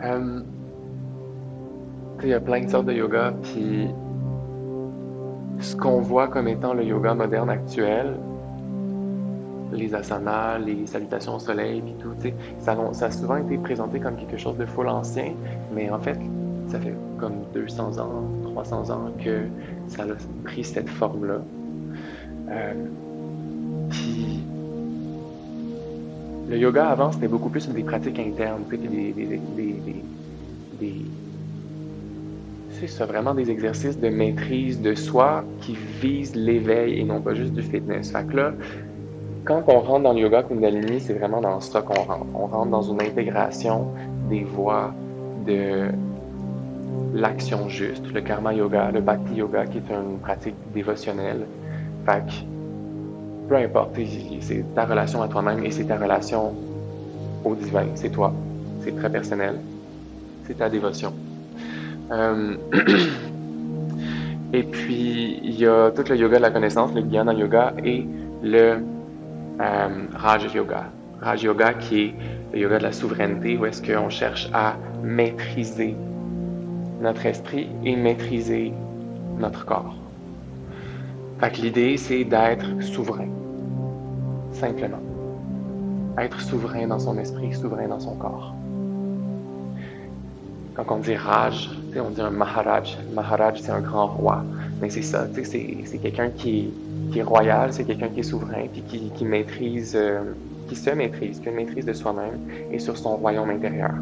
Euh, il y a plein de sortes de yoga, puis ce qu'on voit comme étant le yoga moderne actuel, les asanas, les salutations au soleil, puis tout, ça a souvent été présenté comme quelque chose de full ancien, mais en fait, ça fait comme 200 ans, 300 ans que ça a pris cette forme-là. Euh, puis le yoga avant, c'était beaucoup plus des pratiques internes, puis des- c'est ça, vraiment des exercices de maîtrise de soi qui visent l'éveil et non pas juste du fitness. Fait que là, quand on rentre dans le yoga Kundalini, c'est vraiment dans ça qu'on rentre. On rentre dans une intégration des voies de l'action juste, le karma yoga, le bhakti yoga, qui est une pratique dévotionnelle. Fait que, peu importe, c'est ta relation à toi-même et c'est ta relation au divin, c'est toi. C'est très personnel. C'est ta dévotion. Euh, et puis, il y a tout le yoga de la connaissance, le Jnana Yoga et le Raja Yoga. Raja Yoga qui est le yoga de la souveraineté, où est-ce qu'on cherche à maîtriser notre esprit et maîtriser notre corps. Fait que l'idée, c'est d'être souverain, simplement. Être souverain dans son esprit, souverain dans son corps. Quand on dit Raj, on dit un Maharaj. Maharaj, c'est un grand roi. Mais c'est ça, c'est quelqu'un qui est royal, c'est quelqu'un qui est souverain, puis qui maîtrise, qui se maîtrise, qui a une maîtrise de soi-même et sur son royaume intérieur.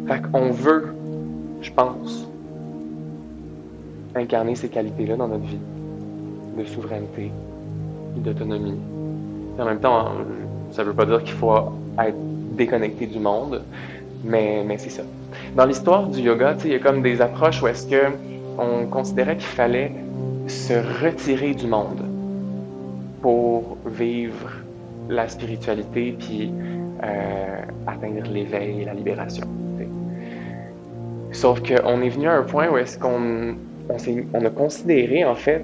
Fait qu'on veut, je pense, incarner ces qualités-là dans notre vie, de souveraineté, d'autonomie. Et en même temps, ça ne veut pas dire qu'il faut être déconnecté du monde, mais c'est ça. Dans l'histoire du yoga, il y a comme des approches où est-ce que on considérait qu'il fallait se retirer du monde pour vivre la spiritualité puis atteindre l'éveil et la libération. T'sais. Sauf qu'on est venu à un point où est-ce on a considéré en fait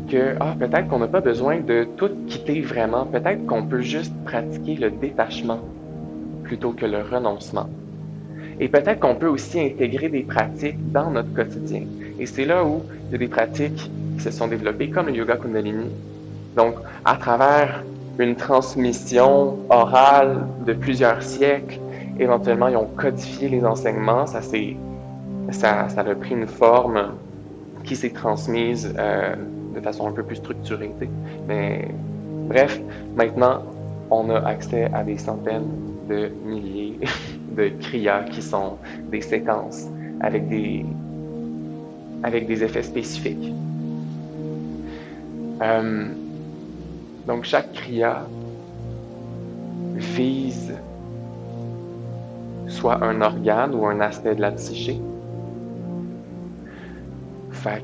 que peut-être qu'on n'a pas besoin de tout quitter vraiment, peut-être qu'on peut juste pratiquer le détachement plutôt que le renoncement. Et peut-être qu'on peut aussi intégrer des pratiques dans notre quotidien. Et c'est là où il y a des pratiques qui se sont développées, comme le yoga Kundalini. Donc, à travers une transmission orale de plusieurs siècles, éventuellement, ils ont codifié les enseignements. Ça a pris une forme qui s'est transmise de façon un peu plus structurée. T'sais. Mais bref, maintenant, on a accès à des centaines de milliers de kriyas qui sont des séquences avec des effets spécifiques. Donc chaque kriya vise soit un organe ou un aspect de la psyché. Fait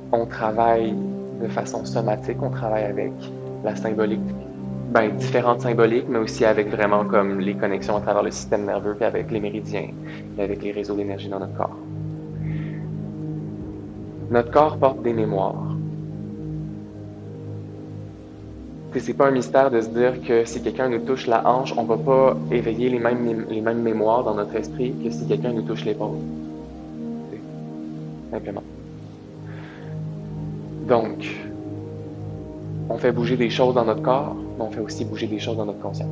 qu'on travaille de façon somatique, on travaille avec la symbolique, différentes symboliques, mais aussi avec vraiment comme les connexions à travers le système nerveux, puis avec les méridiens, et avec les réseaux d'énergie dans notre corps. Notre corps porte des mémoires. C'est pas un mystère de se dire que si quelqu'un nous touche la hanche, on va pas éveiller les mêmes mémoires dans notre esprit que si quelqu'un nous touche l'épaule. Simplement. Donc, on fait bouger des choses dans notre corps, mais on fait aussi bouger des choses dans notre conscience.